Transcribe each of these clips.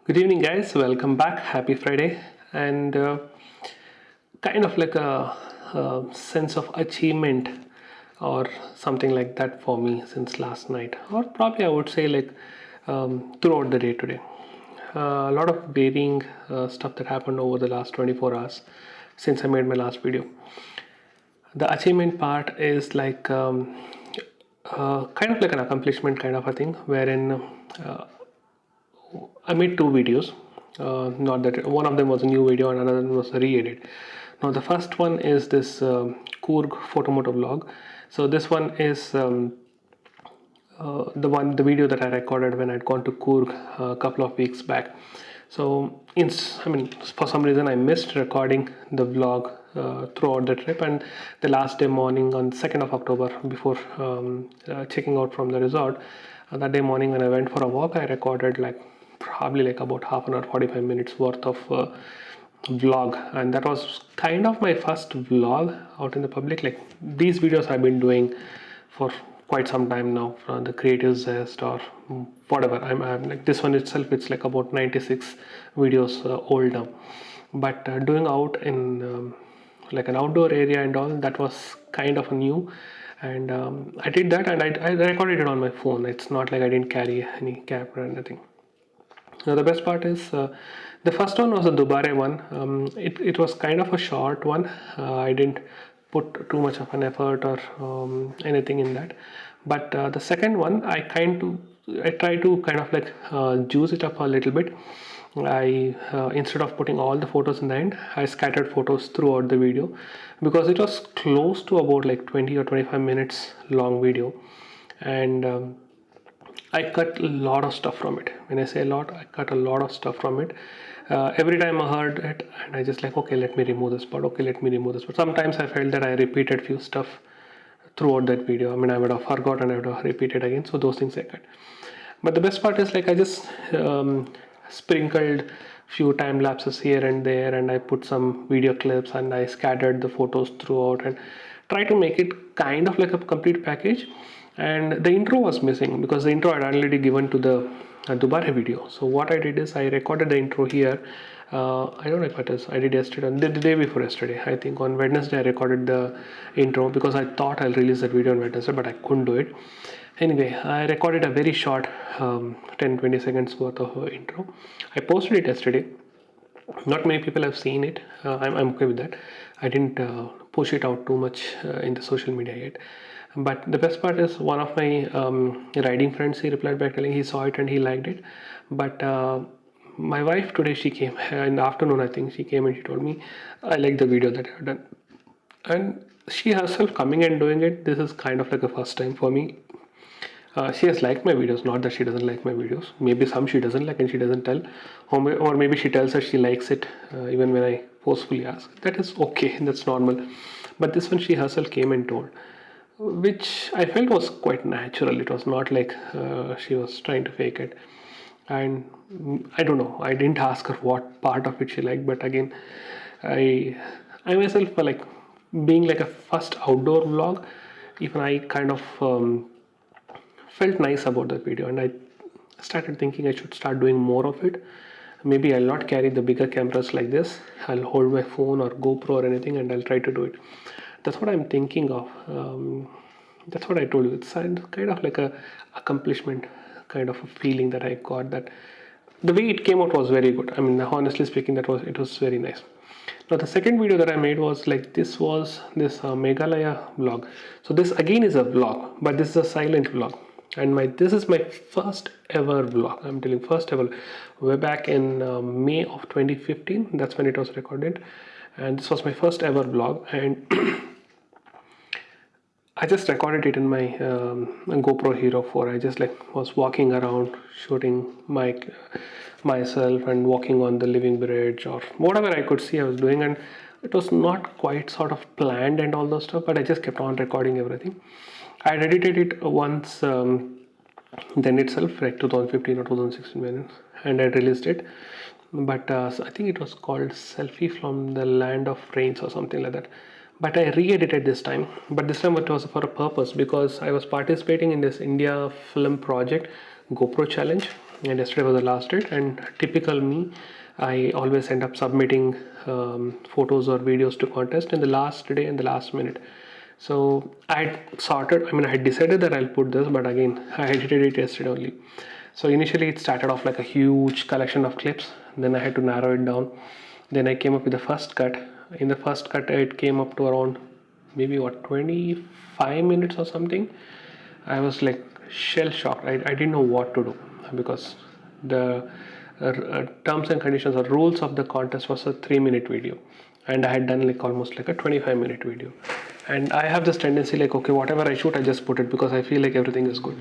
Good evening, guys. Welcome back. Happy Friday. And kind of like a sense of achievement or something like that for me since last night, or probably I would say like throughout the day today. A lot of varying stuff that happened over the last 24 hours since I made my last video. The achievement part is like kind of like an accomplishment kind of a thing, wherein I made two videos. Not that one of them was a new video and another one was a re-edit. Now the first one is this Coorg Photomoto vlog. So this one is the video that I recorded when I'd gone to Coorg a couple of weeks back. So for some reason I missed recording the vlog throughout the trip, and the last day morning on 2nd of October before checking out from the resort, that day morning when I went for a walk, I recorded like probably like about half an hour 45 minutes worth of vlog, and that was kind of my first vlog out in the public. Like these videos I've been doing for quite some time now from the creative zest or whatever. I'm like this one itself, it's like about 96 videos old now, but doing out in like an outdoor area and all, that was kind of a new. And I did that, and I recorded it on my phone. It's not like I didn't carry any camera or anything. Now the best part is the first one was a Dubare one. It was kind of a short one. I didn't put too much of an effort or anything in that. But the second one, I try to kind of like juice it up a little bit. I instead of putting all the photos in the end, I scattered photos throughout the video because it was close to about like 20 or 25 minutes long video, and I cut a lot of stuff from it. When I say a lot, I cut a lot of stuff from it. Every time I heard it, and I just like, okay, let me remove this part. Okay, let me remove this part. Sometimes I felt that I repeated few stuff throughout that video. I mean, I would have forgotten, I would have repeated again. So those things I cut. But the best part is like I just sprinkled few time lapses here and there, and I put some video clips and I scattered the photos throughout and try to make it kind of like a complete package. And the intro was missing because the intro I had already given to the Dubare video. So what I did is I recorded the intro here. I don't know if it is. I did yesterday, the day before yesterday. I think on Wednesday I recorded the intro because I thought I'll release that video on Wednesday, but I couldn't do it. Anyway, I recorded a very short 10-20 seconds worth of intro. I posted it yesterday. Not many people have seen it. I'm okay with that. I didn't push it out too much in the social media yet. But the best part is one of my riding friends, he replied back telling he saw it and he liked it. But my wife today, she came in the afternoon, I think she came and she told me, I like the video that I've done. And she herself coming and doing it, this is kind of like a first time for me. She has liked my videos, not that she doesn't like my videos. Maybe some she doesn't like and she doesn't tell, or maybe she tells her she likes it even when I forcefully ask. That is okay, that's normal. But this one she herself came and told, which I felt was quite natural. It was not like she was trying to fake it. And I don't know, I didn't ask her what part of it she liked, but again, I I myself like being like a first outdoor vlog, even I kind of felt nice about that video, and I started thinking I should start doing more of it. Maybe I'll not carry the bigger cameras like this. I'll hold my phone or GoPro or anything, and I'll try to do it. That's what I'm thinking of. That's what I told you. It's kind of like a accomplishment, kind of a feeling that I got. That the way it came out was very good. I mean, honestly speaking, it was very nice. Now the second video that I made was like this was this Meghalaya vlog. So this again is a vlog, but this is a silent vlog, and this is my first ever vlog. I'm telling first ever, way back in May of 2015. That's when it was recorded, and this was my first ever vlog. And I just recorded it in my GoPro Hero 4. I just like was walking around shooting myself and walking on the living bridge or whatever I could see I was doing, and it was not quite sort of planned and all those stuff, but I just kept on recording everything. I edited it once then itself, like 2015 or 2016 minutes, and I released it. But I think it was called Selfie from the Land of Rains or something like that. But I re-edited this time. But this time it was for a purpose, because I was participating in this India film project GoPro challenge. and yesterday was the last date. And typical me, I always end up submitting photos or videos to contest in the last day and the last minute. So I had sorted, I mean, I had decided that I'll put this, but again, I edited it yesterday only. So initially it started off like a huge collection of clips. Then I had to narrow it down. Then I came up with the first cut. In the first cut, it came up to around maybe what 25 minutes or something. I was like shell shocked. I didn't know what to do because the terms and conditions or rules of the contest was a 3 minute video, and I had done like almost like a 25-minute video. And I have this tendency like, okay, whatever I shoot, I just put it because I feel like everything is good.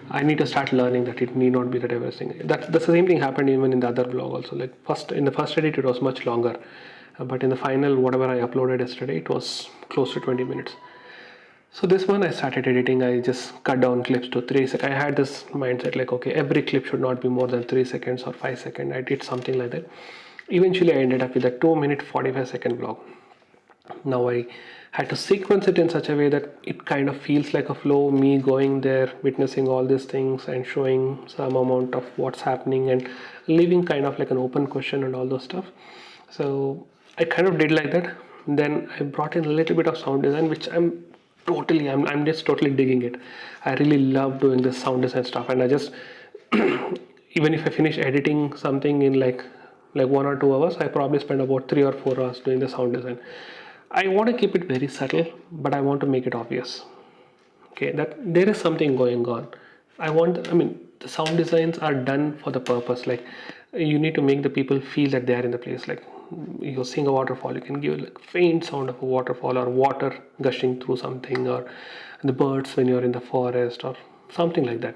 I need to start learning that it need not be that everything. That's the same thing happened even in the other vlog also. Like first in the first edit it was much longer, but in the final whatever I uploaded yesterday it was close to 20 minutes. So this one I started editing. I just cut down clips to 3 seconds. I had this mindset like, okay, every clip should not be more than 3 seconds or 5 seconds. I did something like that. Eventually I ended up with a 2 minute 45-second vlog. Now I had to sequence it in such a way that it kind of feels like a flow, me going there, witnessing all these things and showing some amount of what's happening and leaving kind of like an open question and all those stuff. So I kind of did like that. Then I brought in a little bit of sound design, which I'm just totally digging it. I really love doing this sound design stuff, and I just even if I finish editing something in like 1 or 2 hours, I probably spend about 3 or 4 hours doing the sound design. I want to keep it very subtle, but I want to make it obvious. Okay, that there is something going on. I mean, the sound designs are done for the purpose. Like, you need to make the people feel that they are in the place. Like, you're seeing a waterfall, you can give like faint sound of a waterfall or water gushing through something, or the birds when you're in the forest or something like that.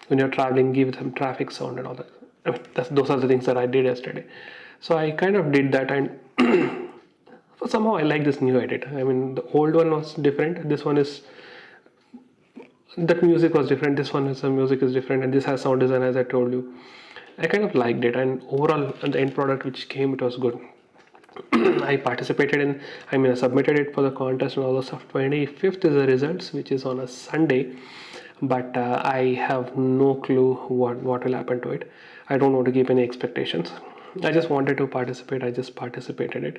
When you're traveling, give them traffic sound and all that. I mean, those are the things that I did yesterday. So I kind of did that, and somehow I like this new edit. I mean, the old one was different. This one is, that music was different. This one is, the music is different, and this has sound design as I told you. I kind of liked it, and overall the end product which came, it was good. I participated in, I mean, I submitted it for the contest and all the stuff. 25th is the results, which is on a Sunday, but I have no clue what will happen to it. I don't want to keep any expectations. I just wanted to participate. I just participated it,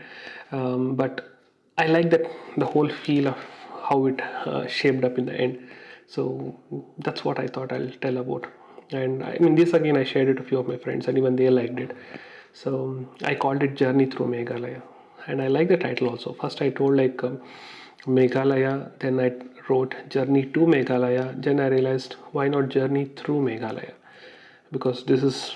but I like that the whole feel of how it shaped up in the end. So that's what I thought I'll tell about. And I mean, this again, I shared it to a few of my friends, and even they liked it. So I called it Journey Through Meghalaya, and I like the title also. First I told like Meghalaya, then I wrote Journey to Meghalaya. Then I realized why not Journey Through Meghalaya, because this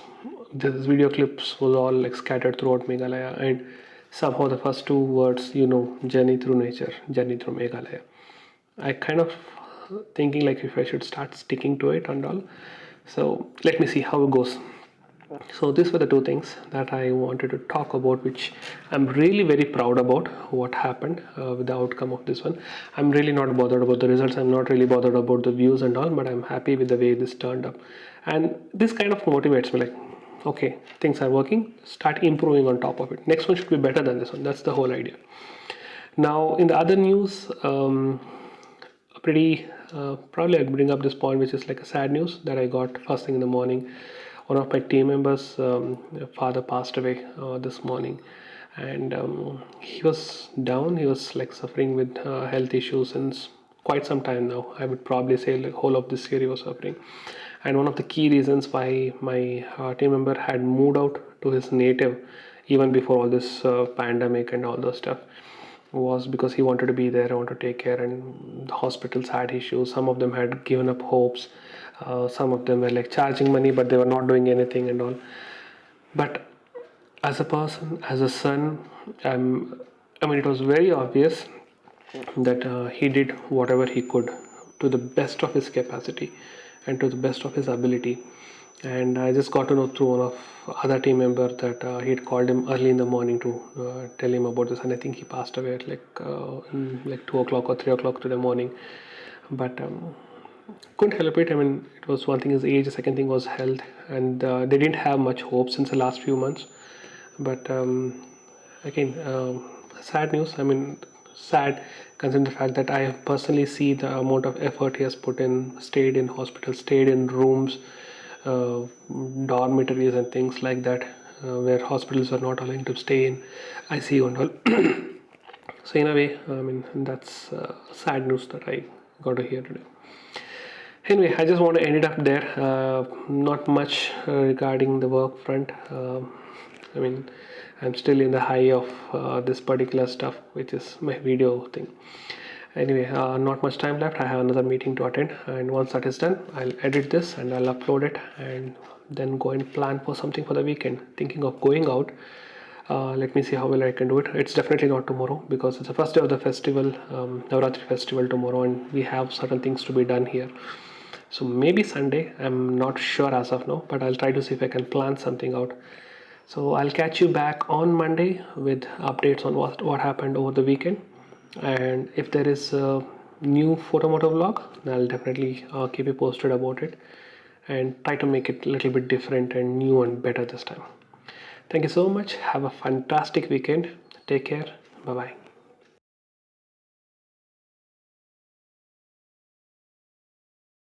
video clips was all like scattered throughout Meghalaya, and somehow the first two words, Journey Through Nature, Journey Through Meghalaya. I kind of thinking like if I should start sticking to it and all. So let me see how it goes. So these were the two things that I wanted to talk about, which I'm really very proud about what happened with the outcome of this one. I'm really not bothered about the results. I'm not really bothered about the views and all, but I'm happy with the way this turned up. And this kind of motivates me, like, okay, things are working, start improving on top of it. Next one should be better than this one. That's the whole idea. Now, in the other news, pretty probably I'll bring up this point, which is like a sad news that I got first thing in the morning. One of my team members' father passed away this morning, and he was down. He was like suffering with health issues since quite some time now. I would probably say like whole of this year he was suffering, and one of the key reasons why my team member had moved out to his native even before all this pandemic and all those stuff was because he wanted to be there, wanted to take care, and the hospitals had issues. Some of them had given up hopes. Some of them were like charging money, but they were not doing anything and all. But as a person, as a son, I mean, it was very obvious that he did whatever he could to the best of his capacity and to the best of his ability. And I just got to know through one of other team member that he had called him early in the morning to tell him about this, and I think he passed away at like 2 o'clock or 3 o'clock to the morning. But couldn't help it. I mean, it was one thing is age, the second thing was health, and they didn't have much hope since the last few months. But again, sad news. I mean, sad considering the fact that I personally see the amount of effort he has put in, stayed in hospital, stayed in rooms, dormitories and things like that, where hospitals are not allowing to stay in ICU and all. So in a way, I mean, that's sad news that I got to hear today. Anyway, I just want to end it up there. Not much regarding the work front. I mean, I'm still in the high of this particular stuff, which is my video thing. Anyway, not much time left. I have another meeting to attend, and once that is done, I'll edit this and I'll upload it, and then go and plan for something for the weekend. Thinking of going out. Let me see how well I can do it. It's definitely not tomorrow because it's the first day of the festival, Navratri festival tomorrow, and we have certain things to be done here. So maybe Sunday. I'm not sure as of now, but I'll try to see if I can plan something out. So I'll catch you back on Monday with updates on what happened over the weekend, and if there is a new photomoto vlog, I'll definitely keep you posted about it and try to make it a little bit different and new and better this time. Thank you so much. Have a fantastic weekend. Take care. Bye bye.